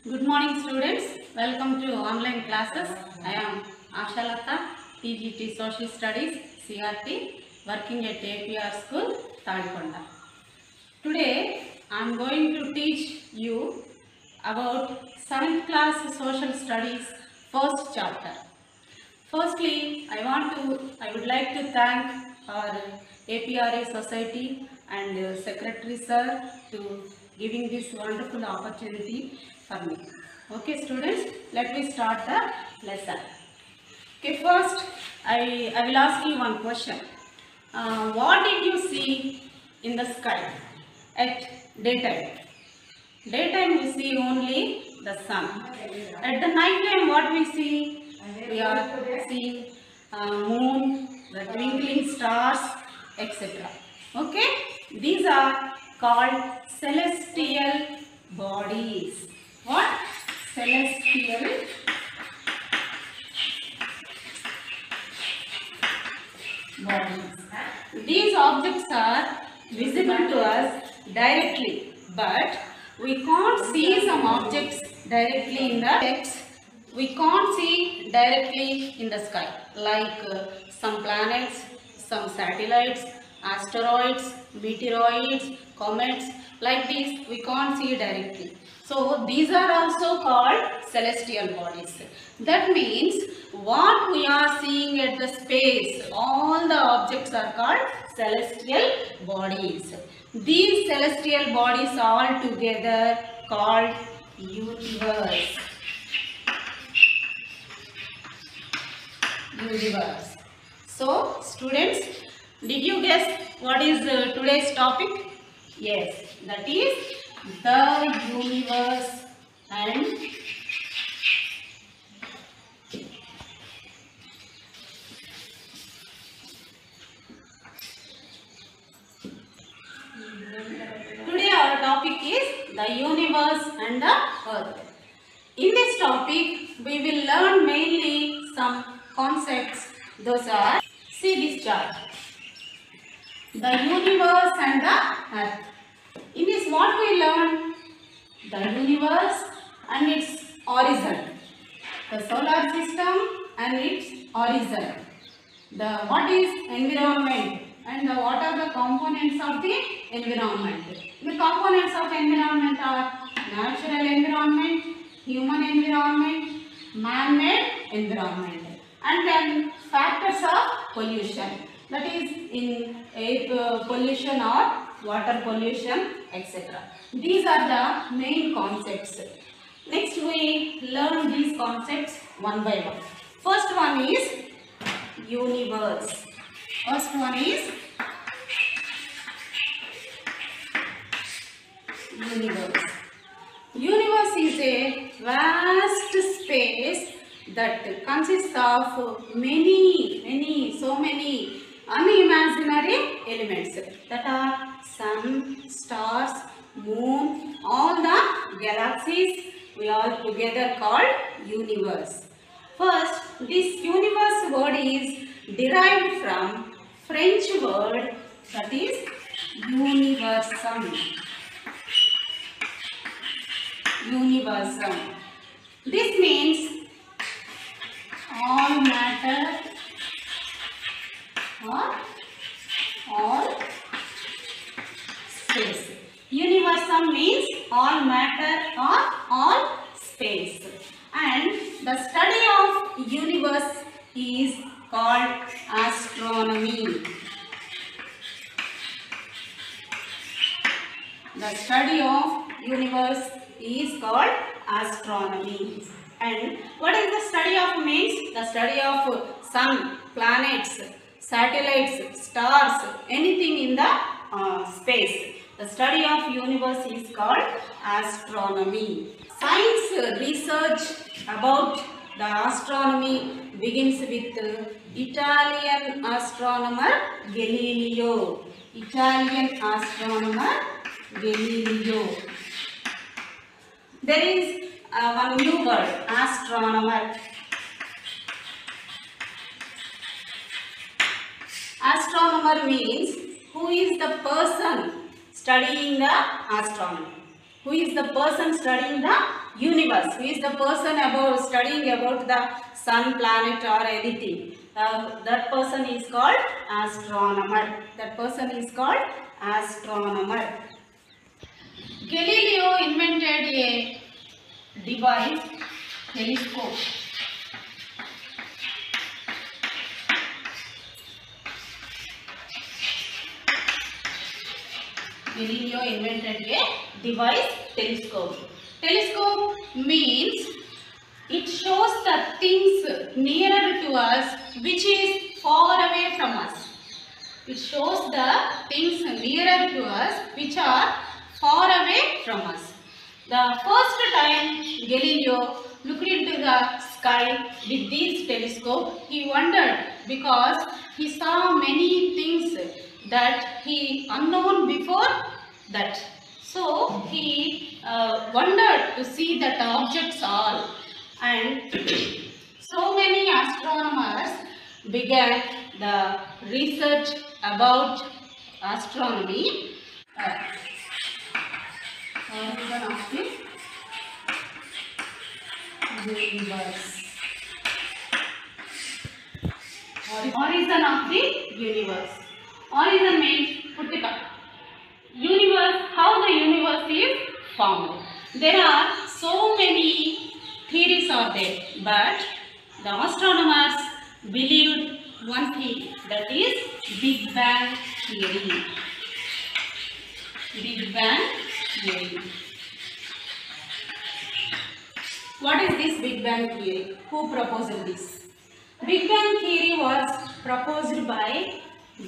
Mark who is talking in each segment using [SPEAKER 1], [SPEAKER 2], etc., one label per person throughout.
[SPEAKER 1] Good morning students. Welcome to online classes. I am Ashalata, TGT Social Studies, CRT, working at APR School, Tadikonda. Today I am going to teach you about 7th class Social Studies first chapter. Firstly, I would like to thank our APRA Society and Secretary Sir to giving this wonderful opportunity for me. Okay students, let me start the lesson. Okay, first I will ask you one question. What did you see in the sky at daytime? Daytime we see only the sun. At the night time what we see? We are seeing moon, the twinkling stars, etc. Okay? These are called celestial bodies. What? Celestial bodies. These objects are visible to us directly, but we can't see some objects directly in the text. We can't see directly in the sky, like some planets, some satellites, asteroids, meteoroids, comets, like these we can't see directly. So these are also called celestial bodies. That means what we are seeing at the space, all the objects are called celestial bodies. These celestial bodies all together called universe. Universe. So students, did you guess what is today's topic? Yes, that is the universe and today our topic is the universe and the earth. In this topic, we will learn mainly some concepts. Those are, see this chart, the universe and the earth. In this what we learn? The universe and its origin, the solar system and its origin, the what is environment and what are the components of the environment. The components of environment are natural environment, human environment, man-made environment, and then factors of pollution, that is in air pollution or water pollution, etc. These are the main concepts. Next we learn these concepts one by one. First one is universe. First one is universe. Universe is a vast space that consists of so many unimaginary elements, that are sun, stars, moon, all the galaxies, we all together called universe. First, this universe word is derived from French word, that is universum. Universum. This means all matter or all space. Universum means all matter or all space. And the study of universe is called astronomy. The study of universe is called astronomy. And what is the study of means? The study of sun, planets, satellites, stars, anything in the space. The study of universe is called astronomy. Science research about the astronomy begins with Italian astronomer Galileo. Italian astronomer Galileo. There is one new word, astronomer. Astronomer means who is the person studying the astronomy. Who is the person studying the universe. Who is the person about studying about the sun, planet or anything? That person is called astronomer. That person is called astronomer. Galileo invented a device, telescope. Galileo invented a device, telescope. Telescope means it shows the things nearer to us which is far away from us. It shows the things nearer to us which are far away from us. The first time Galileo looked into the sky with this telescope, he wondered because he saw many things that he unknown before that. So he wondered to see that objects all, and so many astronomers began the research about astronomy. Origin of the universe. Origin of the universe. Origin means Puttika. Universe, how the universe is formed. There are so many theories are there, but the astronomers believed one thing, that is Big Bang theory. Big Bang theory. What is this Big Bang theory? Who proposed this? Big Bang theory was proposed by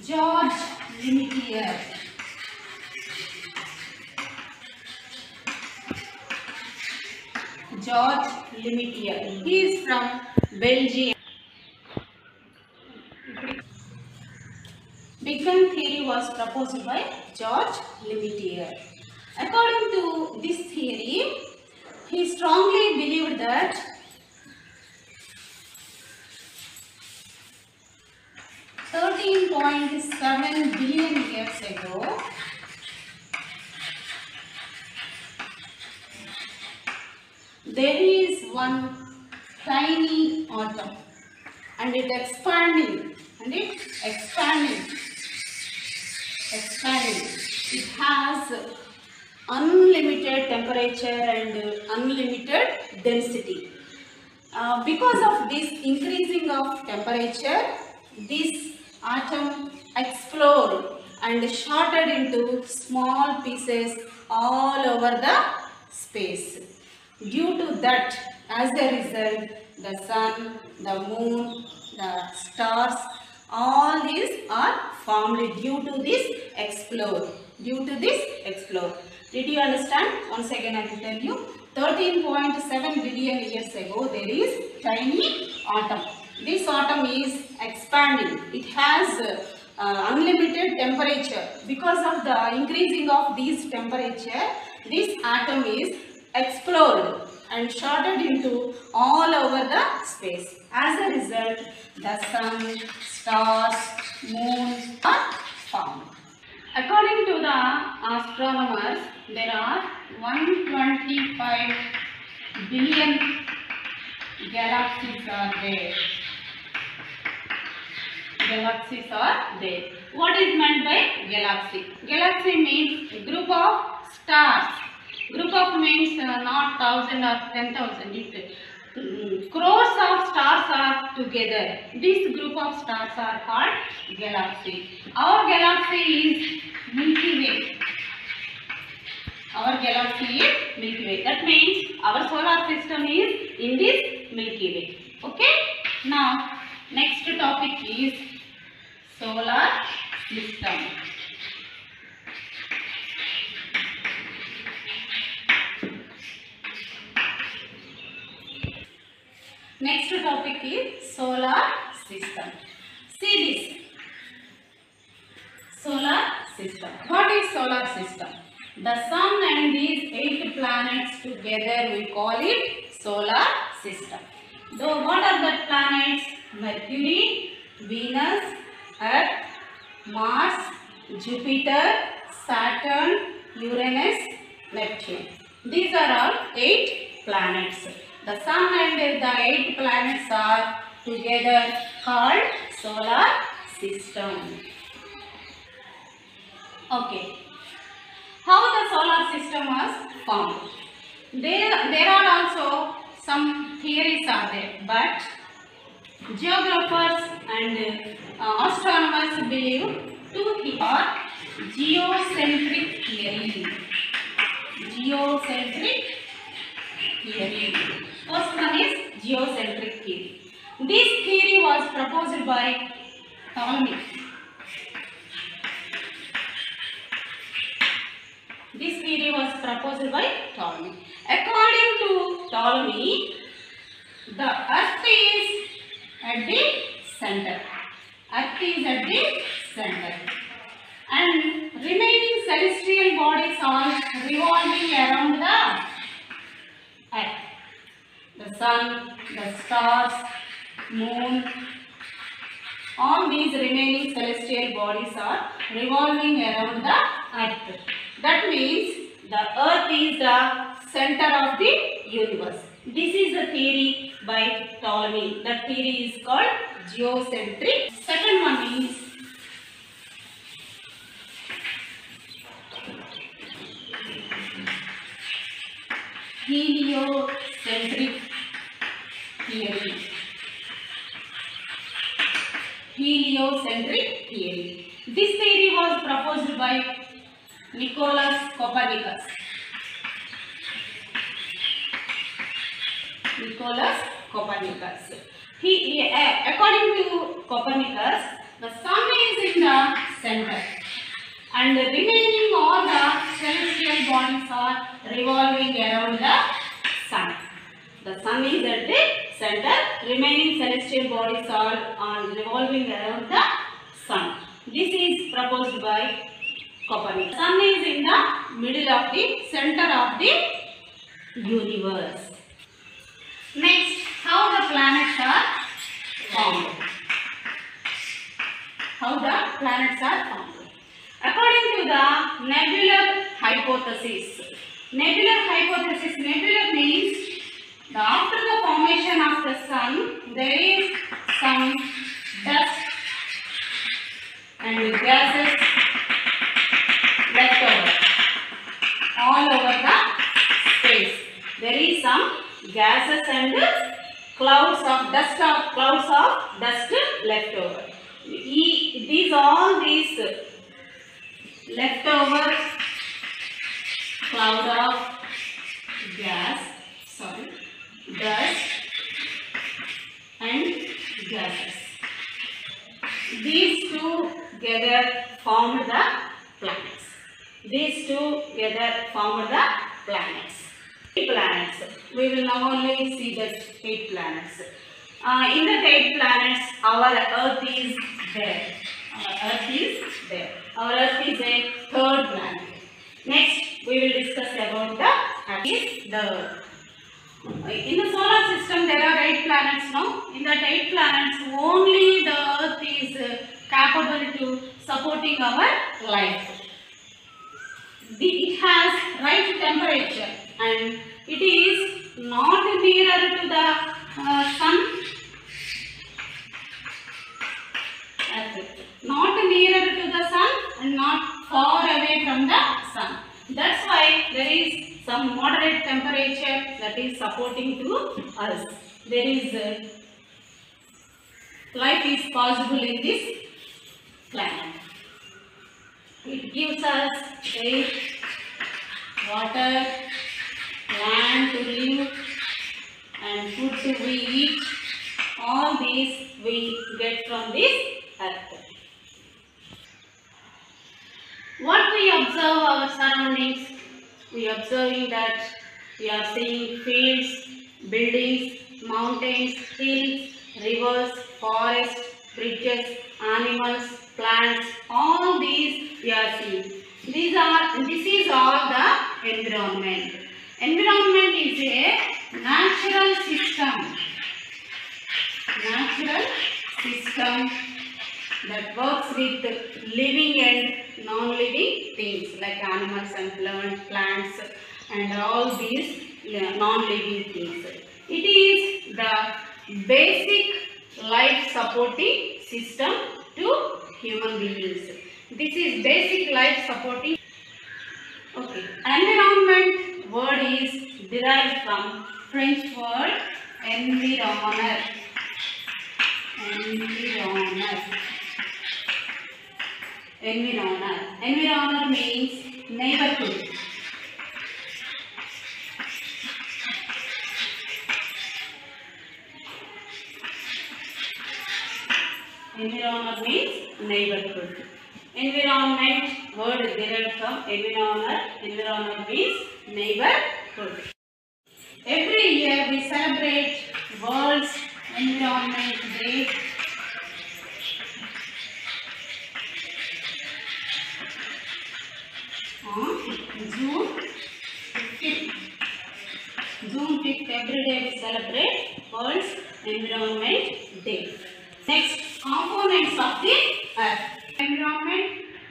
[SPEAKER 1] George Lemaître. George Lemaître. He is from Belgium. Big Bang theory was proposed by George Lemaître. According to this theory, he strongly believed that $13.7 billion years ago, there is one tiny atom and it expanding. It has unlimited temperature and unlimited density. Because of this increasing of temperature, this atom exploded and shattered into small pieces all over the space. Due to that, as a result, the sun, the moon, the stars, all these are formed due to this explode. Did you understand? Once again I will tell you. 13.7 billion years ago, there is tiny atom. This atom is expanding. It has unlimited temperature. Because of the increasing of this temperature, this atom is exploded and shattered into all over the space. As a result, the sun, stars, moon are formed. According to the astronomers, there are 125 billion galaxies are there. What is meant by galaxy? Galaxy means a group of stars. Group of means not 1,000 or 10,000. Crores of stars are together. This group of stars are called galaxy. Our galaxy is Milky Way. That means our solar system is in this Milky Way. Okay. Now, next topic is solar system. Next topic is solar system. See this. Solar system. What is solar system? The sun and these 8 planets together we call it solar system. So what are the planets? Mercury, Venus, Earth, Mars, Jupiter, Saturn, Uranus, Neptune. These are all 8 planets. The sun and the 8 planets are together called solar system. Okay. How the solar system was formed? There are also some theories are there, but geographers and astronomers believe two theories are geocentric theory. Geocentric theory. First one is geocentric theory. This theory was proposed by Ptolemy. This theory was proposed by Ptolemy. According to Ptolemy, the Earth is at the center. Earth is at the center. And remaining celestial bodies are revolving around the Earth. The sun, the stars, moon, all these remaining celestial bodies are revolving around the Earth. That means the Earth is the center of the universe. This is the theory by Ptolemy. That theory is called geocentric. Second one is heliocentric theory. Heliocentric theory. This theory was proposed by Nicolaus Copernicus. Nicolaus Copernicus. According to Copernicus, the sun is in the center, and the remaining all the celestial bodies are revolving around the sun. The sun is at the center, remaining celestial bodies are revolving around the sun. This is proposed by Copernicus. Sun is in the middle of the center of the universe. Next, how the planets are formed. How the planets are formed. According to the nebular hypothesis. Nebular means that after the formation of the sun, there is some dust and gases left over all over the space. There is some gases and clouds of dust left over. All these leftover cloud of dust and gases. These two together formed the planets. These two together formed the planets. 8 planets. We will now only see the 8 planets. In the 8 planets, our Earth is there. Our Earth is a 3rd planet. Next, we will discuss about the Earth. In the solar system, there are 8 planets now. In that 8 planets, only the Earth is capable to supporting our life. It has right temperature and it is not nearer to the sun. Not nearer to the sun and not far away from the sun. That's why there is some moderate temperature that is supporting to us. There is life is possible in this planet. It gives us air, water, land to live and food to we eat. All these we get from this earth. What we observe our surroundings, we observing that we are seeing fields, buildings, mountains, hills, rivers, forests, bridges, animals, plants, all these we are seeing. This is all the environment. Environment is a natural system. Natural system that works with living and non-living things like animals and plants and all these non-living things. It is the basic life supporting system to human beings. This is basic life supporting. Okay. Environment word is derived from French word environner. Environner means neighborhood. Environner means neighborhood. Environment word derived from environner. Environner means neighborhood. Every year we celebrate World's Environment Day. On June 5th. June 5th, every day we celebrate World's Environment Day. Next, components of the earth. Environment,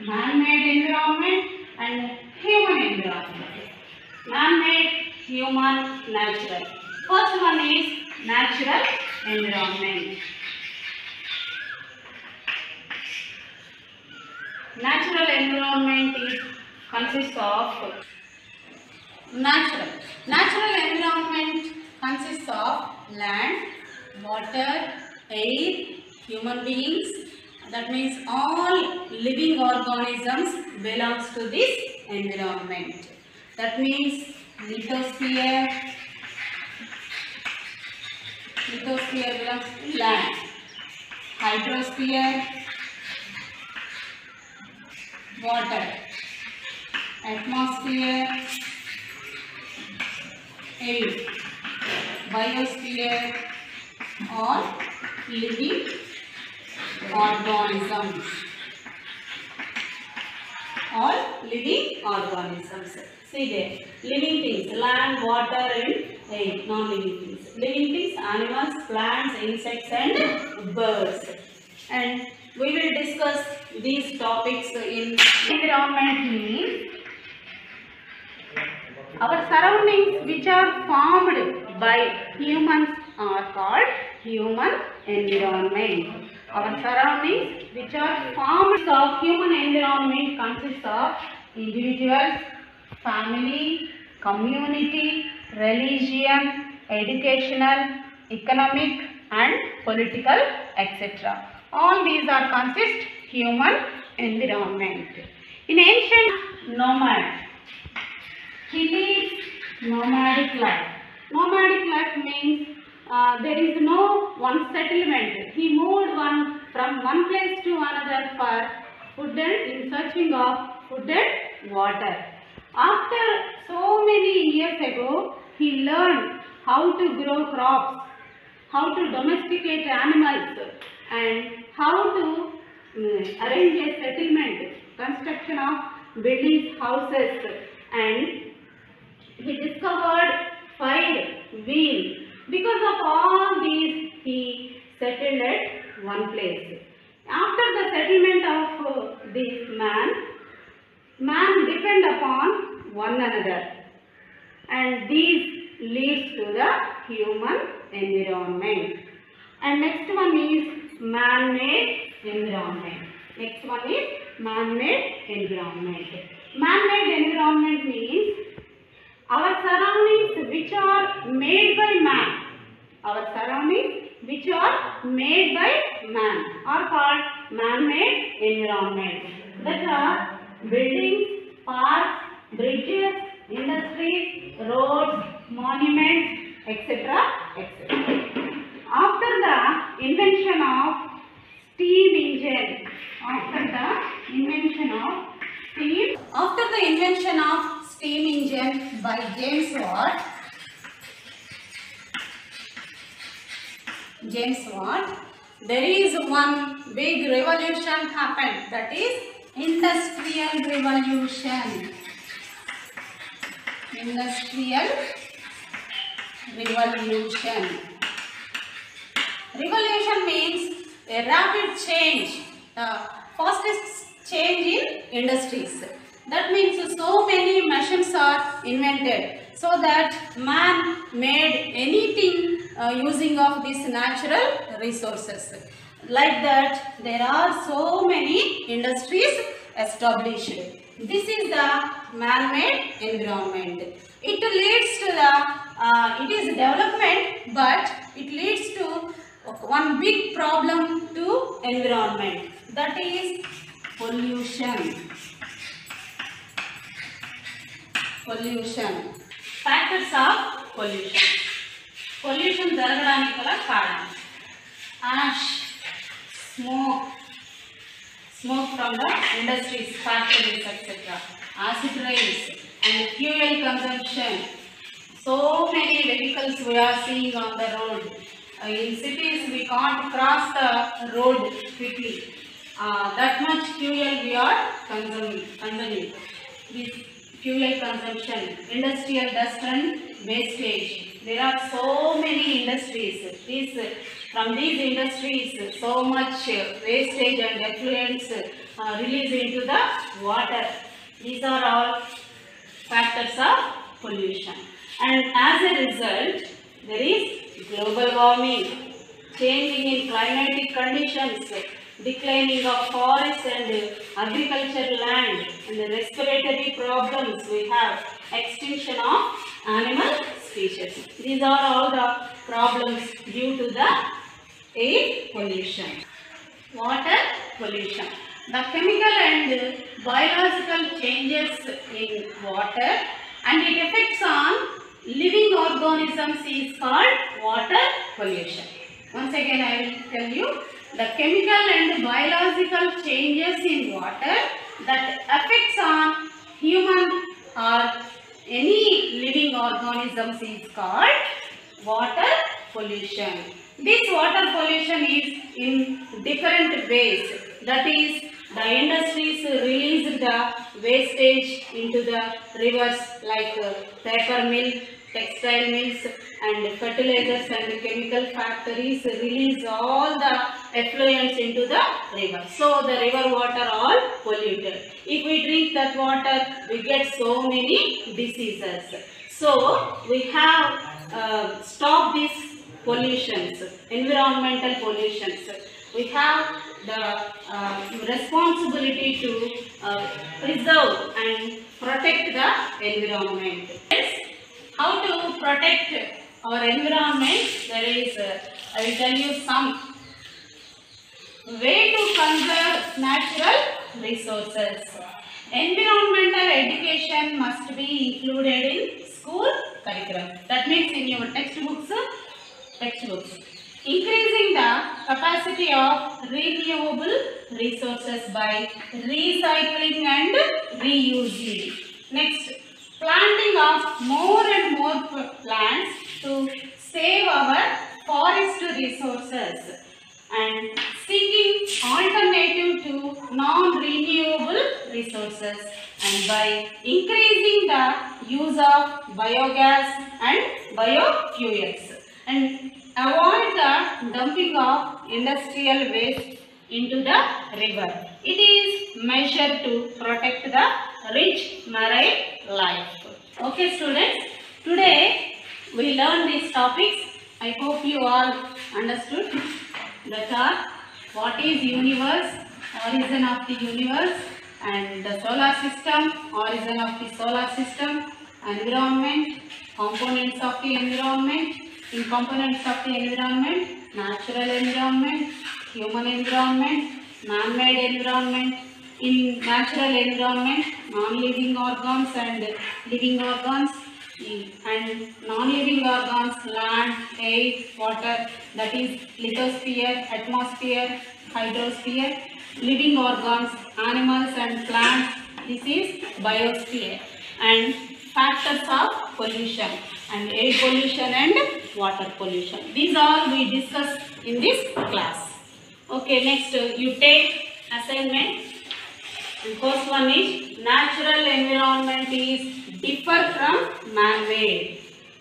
[SPEAKER 1] man-made environment and human environment. Man-made, human, natural. First one is natural environment. Natural environment consists of Natural environment consists of land, water, air, human beings. That means all living organisms belongs to this environment. That means lithosphere belongs to land, hydrosphere, water, atmosphere, air, biosphere, all living organisms. See there, living things, land, water and air, non-living things. Living things, animals, plants, insects and birds. And we will discuss these topics in environment. Means our surroundings which are formed by humans are called human environment. Our surroundings which are formed of human environment consists of individuals, family, community, religion, educational, economic and political, etc. All these are consist human environment. In ancient nomad, he lives nomadic life. Nomadic life means there is no one settlement. He moved from one place to another for food and in searching of food and water. After so many years ago, he learned how to grow crops, how to domesticate animals and how to arrange a settlement, construction of buildings, houses, and he discovered fire, wheel. Because of all these, he settled at one place. After the settlement of this man depend upon one another, and these leads to the human environment. And next one is man-made environment. Man-made environment means our surroundings which are made by man. Are called man-made environment. That are buildings, parks, bridges, industries, roads, monuments, etc. After the invention of steam engine, by James Watt, there is one big revolution happened, that is Industrial Revolution. Revolution means a rapid change, the fastest change in industries. That means so many machines are invented. so that man made anything using of these natural resources. Like that, there are so many industries established. This is the man-made environment. It leads to the, it is development, but it leads to one big problem to environment. That is pollution. Pollution. Factors of pollution. Pollution జరగడానికి గల కారణం. Ash, smoke from the industries, factories, etc. Acid rains and fuel consumption. So many vehicles we are seeing on the road. In cities we can't cross the road quickly. That much fuel we are consuming. This fuel consumption, industrial dust and wastage. There are so many industries. From these industries, so much wastage and effluents released into the water. These are all factors of pollution. And as a result, there is global warming, changing in climatic conditions, declining of forests and agricultural land, and the respiratory problems we have, extinction of animal species. These are all the problems due to the air pollution. Water pollution. The chemical and biological changes in water and it affects on living organisms is called water pollution. Once again I will tell you, the chemical and biological changes in water that affects on human or any living organisms is called water pollution. This water pollution is in different ways. That is, the industries release the wastage into the rivers like paper mill, textile mills and fertilizers and chemical factories release all the effluents into the river. So the river water all polluted. If we drink that water, we get so many diseases. So we have stopped these pollutions, environmental pollutions. We have the responsibility to preserve and protect the environment. How to protect our environment? There is, I will tell you some way to conserve natural resources. Environmental education must be included in school curriculum. That means in your textbooks. Increasing the capacity of renewable resources by recycling and reusing. Next, planting of more and more plants to save our forest resources and seeking alternative to non-renewable resources and by increasing the use of biogas and biofuels and avoid the dumping of industrial waste into the river. It is measured to protect the rich marine life. Okay students, today we learned these topics. I hope you all understood that are what is universe, origin of the universe and the solar system, origin of the solar system, environment, components of the environment. In components of the environment, natural environment, human environment, man-made environment. In natural environment, non-living organs and living organs, and non-living organs, land, air, water, that is lithosphere, atmosphere, hydrosphere. Living organs, animals and plants, this is biosphere. And factors of pollution and air pollution and water pollution. These all we discuss in this class. Okay, next you take assignment. And first one is natural environment is differ from man-made.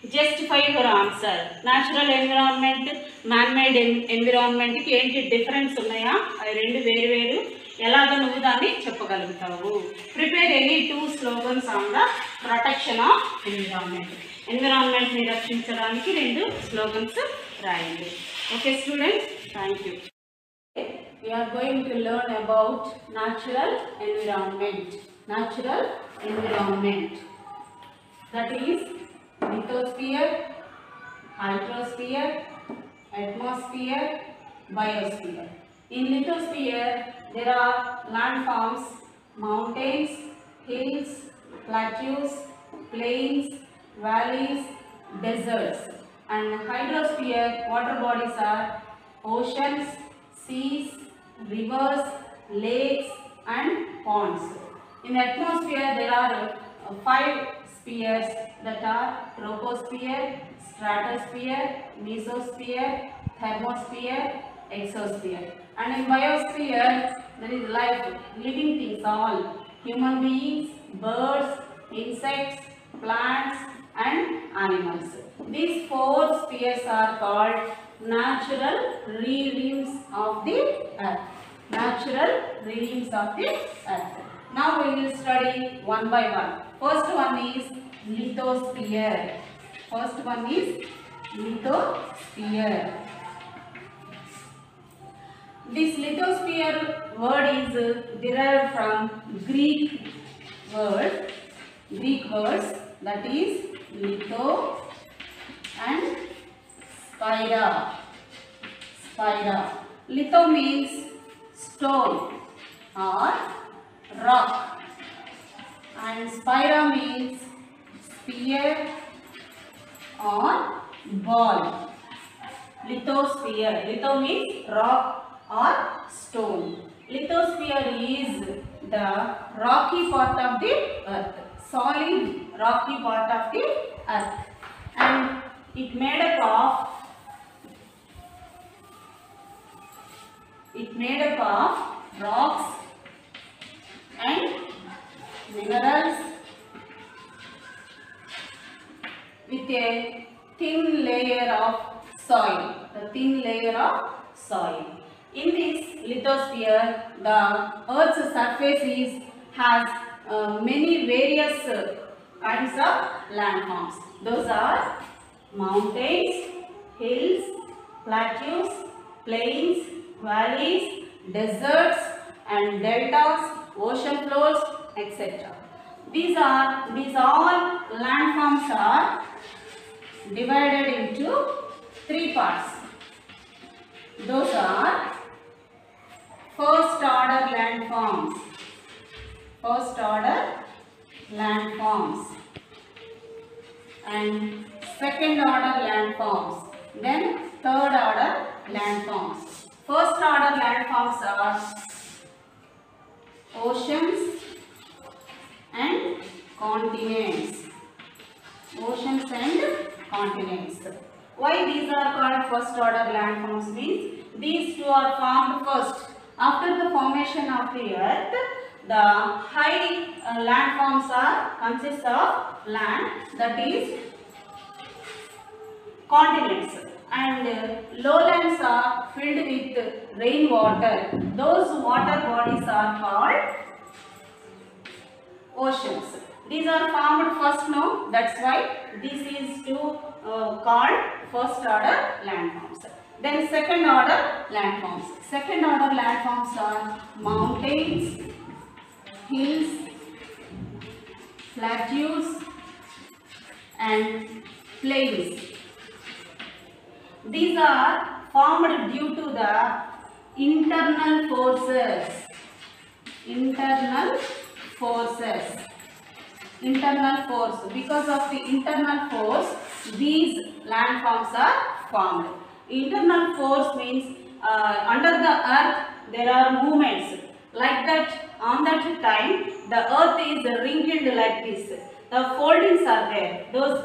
[SPEAKER 1] Justify your answer. Natural environment, man-made environment ki enti difference unnaya? Aa rendu veru ఎలాగ నువ్వు దాన్ని చెప్పగలుగుతావు? Prepare any 2 slogans on the protection of environment. ఎన్విరాన్మెంట్ని రక్షించడానికి 2 slogans రాయండి. Okay students, thank you. We are going to learn about natural environment. Natural environment, that is lithosphere, hydrosphere, atmosphere, biosphere. In lithosphere, there are landforms, mountains, hills, plateaus, plains, valleys, deserts. And hydrosphere, water bodies are oceans, seas, rivers, lakes and ponds. In the atmosphere, there are 5 spheres, that are troposphere, stratosphere, mesosphere, thermosphere, exosphere. And in biosphere, there is life, living things, all human beings, birds, insects, plants and animals. These 4 spheres are called natural realms of the earth. Natural realms of the earth. Now we will study one by one. First one is lithosphere. First one is lithosphere. This lithosphere word is derived from Greek words, that is litho and spira. Litho means stone or rock, and spira means sphere or ball. Lithosphere. Litho means rock or stone. Lithosphere is the rocky part of the earth, solid rocky part of the earth, and it made up of rocks and minerals with a thin layer of soil. In this lithosphere, the Earth's surface has many various kinds of landforms. Those are mountains, hills, plateaus, plains, valleys, deserts and deltas, ocean floors, etc. These all landforms are divided into 3 parts. Those are first order landforms and second order landforms, then third order landforms. First order landforms are oceans and continents. Why these are called first order landforms means these 2 are formed first. After the formation of the earth, the high landforms consist of land, that is continents, and lowlands are filled with rainwater. Those water bodies are called oceans. These are formed first now, that's why this is called first order landforms. Then second order landforms. Second order landforms are mountains, hills, plateaus and plains. These are formed due to the internal forces. Because of the internal force, these landforms are formed. Internal force means under the earth there are movements. Like that, on that time the earth is ringed like this. The foldings are there. Those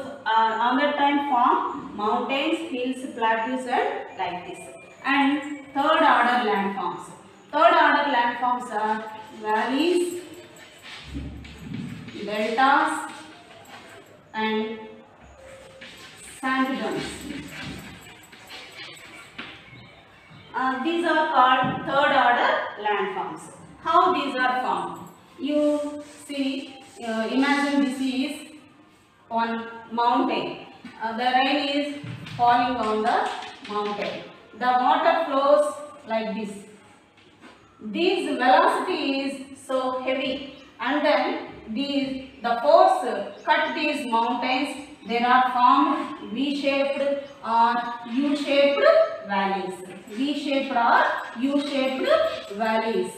[SPEAKER 1] on that time form mountains, hills, plateaus and like this. And third order landforms. Third order landforms are valleys, deltas and sand dunes. These are called third order landforms. How these are formed? You see, imagine this is on mountain. The rain is falling on the mountain. The water flows like this. This velocity is so heavy, and then the force cut these mountains. They are formed V-shaped or U-shaped valleys. V-shaped or U-shaped valleys.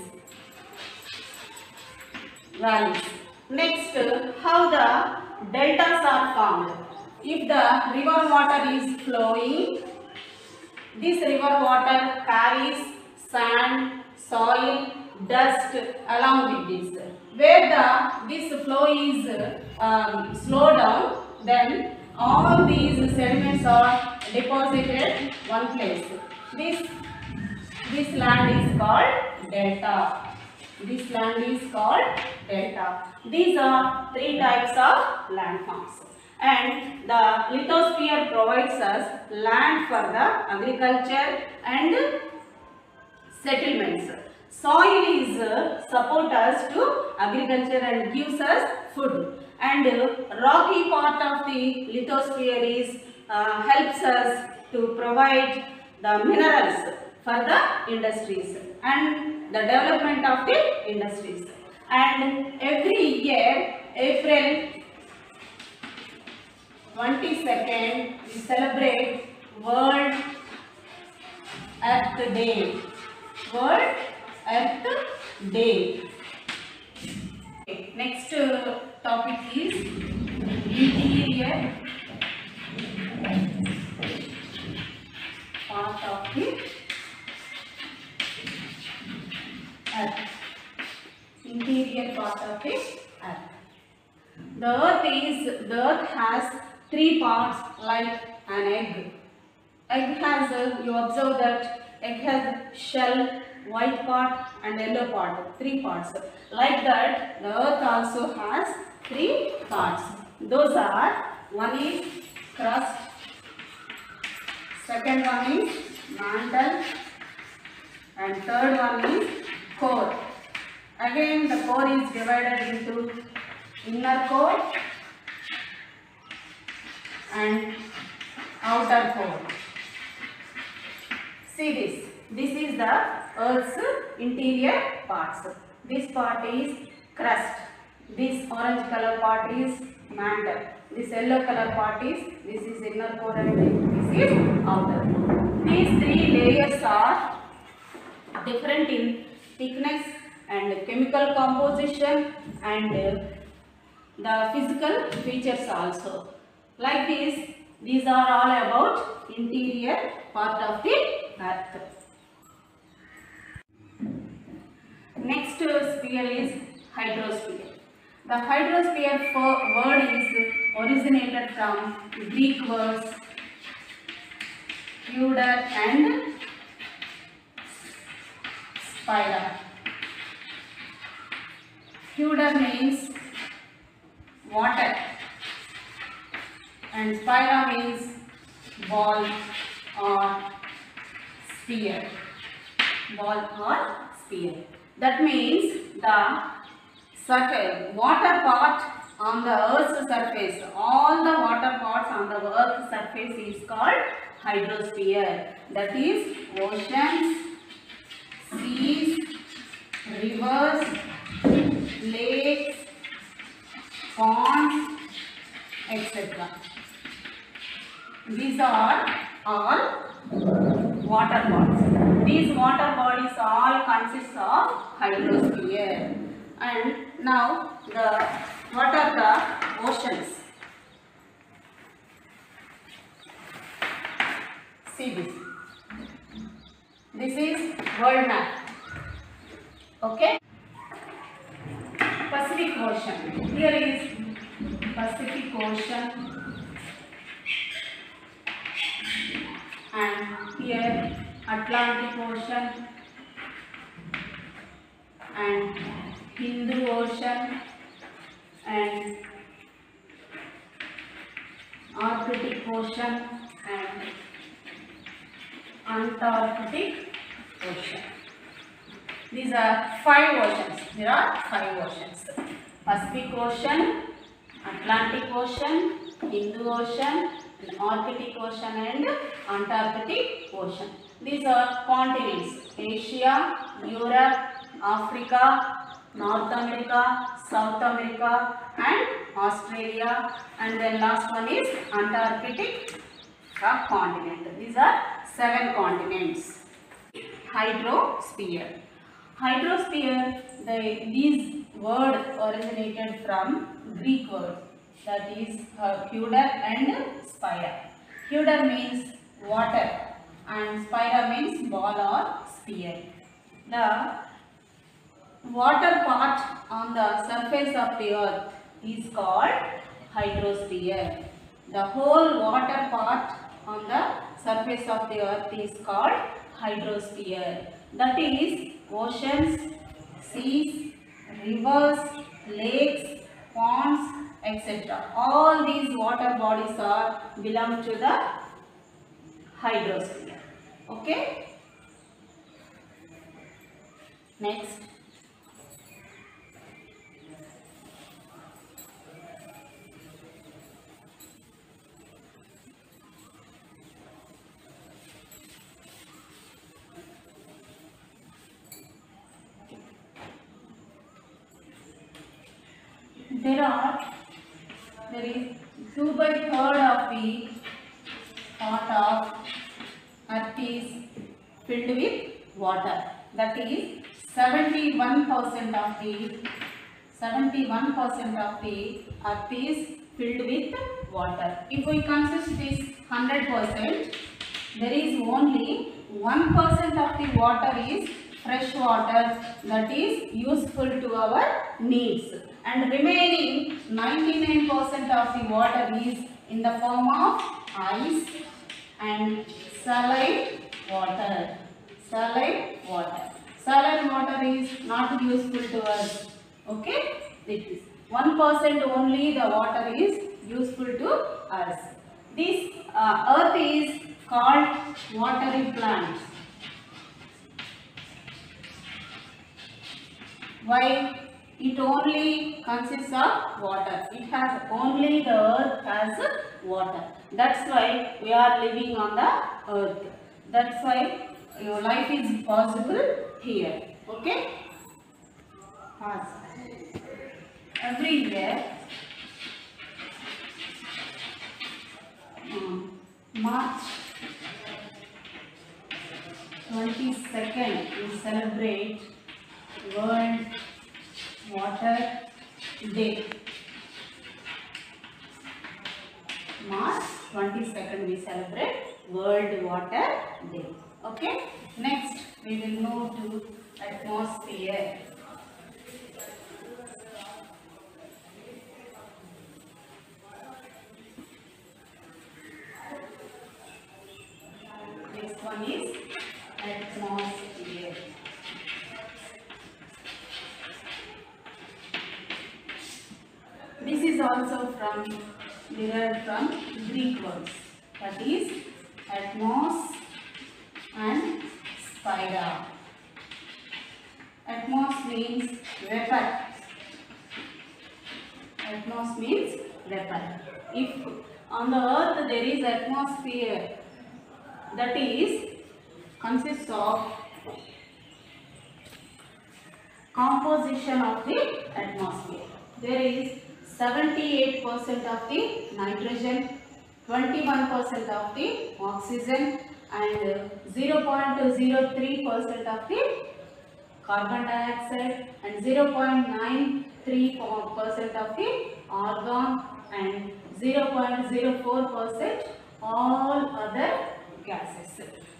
[SPEAKER 1] Next, how the deltas are formed. If the river water is flowing, this river water carries sand, soil, dust along with this. Where this flow is slowed down, then all these sediments are deposited one place. This land is called delta. This land is called delta. These are three types of landforms. And the lithosphere provides us land for the agriculture and settlements. Soil is support us to agriculture and gives us food. And rocky part of the lithosphere is helps us to provide the minerals for the industries and the development of the industries. And every year, April 22nd, we celebrate World Earth Day. World Earth Day. Okay, next topic is interior part of the Earth. Interior part of the Earth. The Earth has three parts like an egg. Egg has, you observe that egg has shell, white part and yellow part, three parts. Like that, the Earth also has three parts. Those are, one is crust, second one is mantle, and third one is core. Again, the core is divided into inner core and outer core. See this. This is the Earth's interior parts. This part is crust. This orange color part is mantle. This yellow color part is, this is inner core and this is outer core. These three layers are different in thickness and chemical composition and the physical features also. Like this, these are all about interior part of the Earth. Next sphere is hydrosphere. The hydrosphere word is originated from Greek words hydra and spira. Hydra means water and spira means ball or sphere. Ball or sphere. That means the surface, water part on the Earth's surface, all the water parts on the Earth's surface is called hydrosphere. That is oceans, seas, rivers, lakes, ponds, etc. These are all water bodies. These water bodies all consist of hydrosphere. And now what are the oceans? See this. This is world map. Okay. Pacific Ocean. Here is Pacific Ocean. And here Atlantic Ocean and Hindu Ocean and Arctic Ocean and Antarctic Ocean. These are 5 oceans. There are 5 oceans. Pacific Ocean, Atlantic Ocean, Hindu Ocean, Arctic Ocean and Antarctic Ocean. These are continents: Asia, Europe, Africa, North America, South America and Australia, and then last one is Antarctic continent. These are 7 continents. Hydrosphere. Hydrosphere, these word originated from Greek word, that is heuder and spira. Heuder means water and spira means ball or sphere. The water part on the surface of the earth is called hydrosphere. The whole water part on the surface of the earth is called hydrosphere. That is oceans, seas, rivers, lakes, ponds, etc. All these water bodies belong to the hydrosphere. Okay. Next. There is 2/3 of the part of earth is filled with water. That is 71% of the earth is filled with water. If we consider this 100%, there is only 1% of the water is fresh water, that is useful to our needs, and remaining 99% of the water is in the form of ice and saline water. Saline water is not useful to us. Okay, it is 1% only the water is useful to us. This earth is called watery plant. Why? It only consists of water. It has only, the earth has water. That's why we are living on the earth. That's why your life is possible here. Okay? Every year, March 22nd, we celebrate World Water Day. March 22nd we celebrate World Water Day. Okay. Next we will move to atmosphere. Next one is atmosphere. This is also derived from Greek words, that is atmos and spira. Atmos means vapor. Atmos means vapor. If on the earth there is atmosphere, that is consists of composition of the atmosphere. There is 78% of the nitrogen, 21% of the oxygen and 0.03% of the carbon dioxide and 0.93% of the argon and 0.04% all other gases.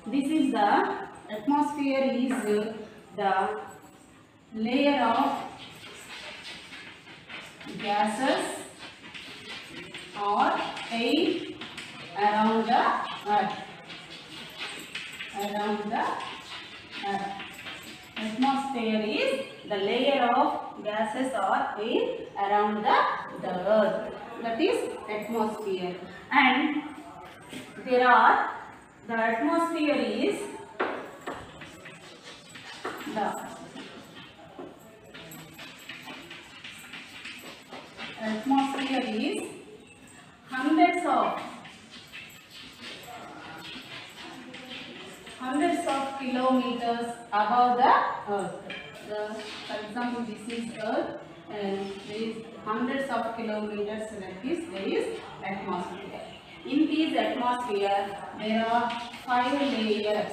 [SPEAKER 1] This is the atmosphere is the layer of gases or air around the earth. Atmosphere is the layer of gases or air around the earth. That is atmosphere. And the atmosphere is the Atmosphere is hundreds of kilometers above the earth. For example, this is earth and there is hundreds of kilometers like this, there is atmosphere. In this atmosphere there are 5 layers.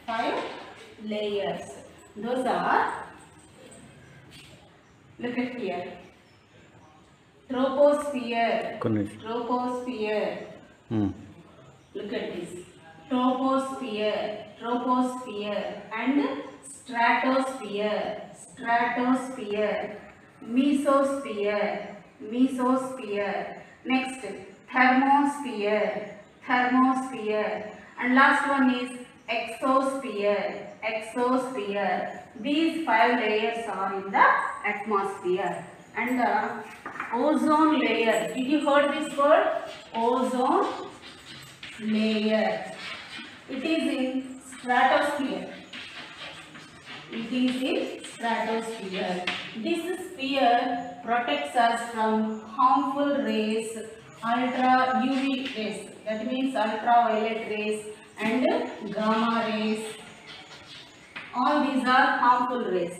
[SPEAKER 1] 5 layers. Those are, look at here, troposphere. Troposphere. Look at this. Troposphere and stratosphere, mesosphere. Next, thermosphere, and last one is exosphere. These 5 layers are in the atmosphere. And the ozone layer, did you heard this word? Ozone layer. It is in stratosphere. This sphere protects us from harmful rays, ultra UV rays, that means ultraviolet rays and gamma rays. All these are harmful rays.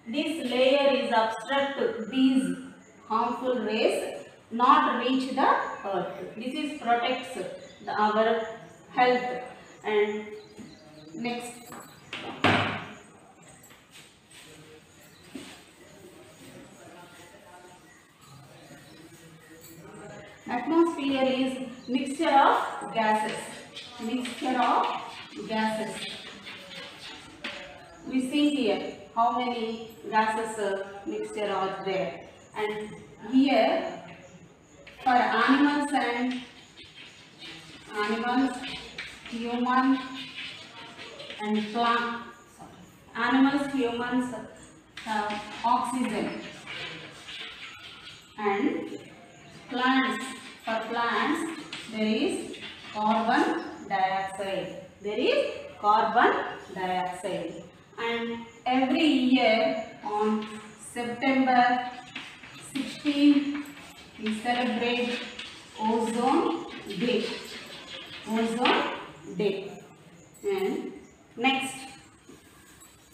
[SPEAKER 1] This layer is obstruct these harmful rays not reach the earth. This is protects our health. And next, atmosphere is mixture of gases. We see here how many gases mixture are there. And here for animals, humans and plants. Animals, humans have oxygen, and plants, for plants there is carbon dioxide. And every year on September 16th we celebrate Ozone Day. And next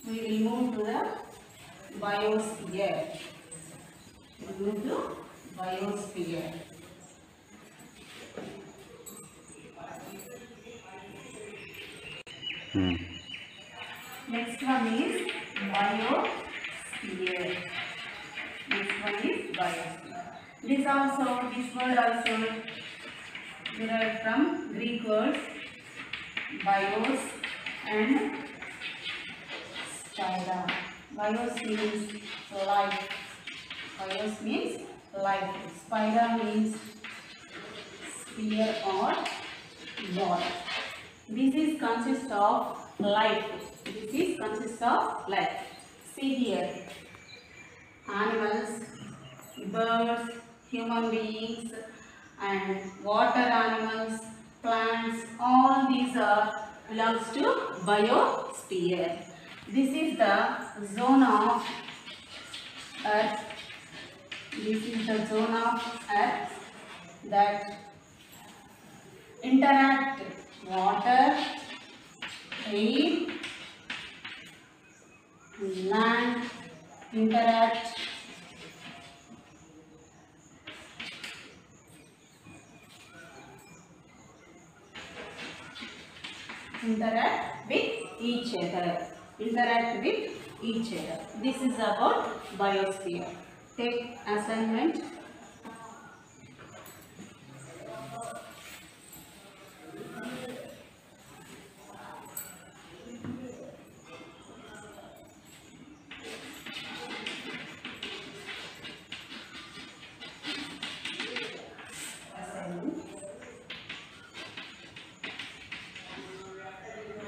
[SPEAKER 1] we will move to the biosphere. Next one is biosphere. This word also derived from Greek words bios and spira. Bios means life. Spira means sphere or ball. This is consists of life. See here, animals, birds, human beings, and water animals, plants. All these belongs to biosphere. This is the zone of Earth. That interact water, air, land, interact with each other. This is about biosphere. Take assignment.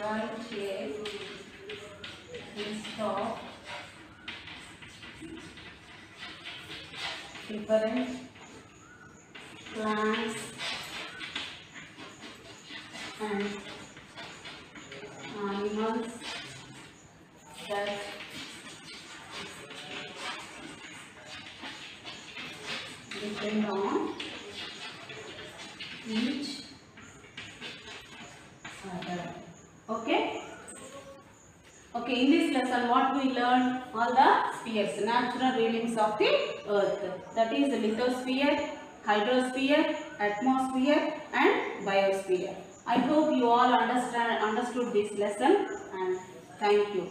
[SPEAKER 1] Right here, list of different plants and animals that depend on each other. Okay. Okay, in this lesson what we learned, all the spheres, natural rulings of the earth, that is the lithosphere, hydrosphere, atmosphere and biosphere. I hope you all understood this lesson, and thank you.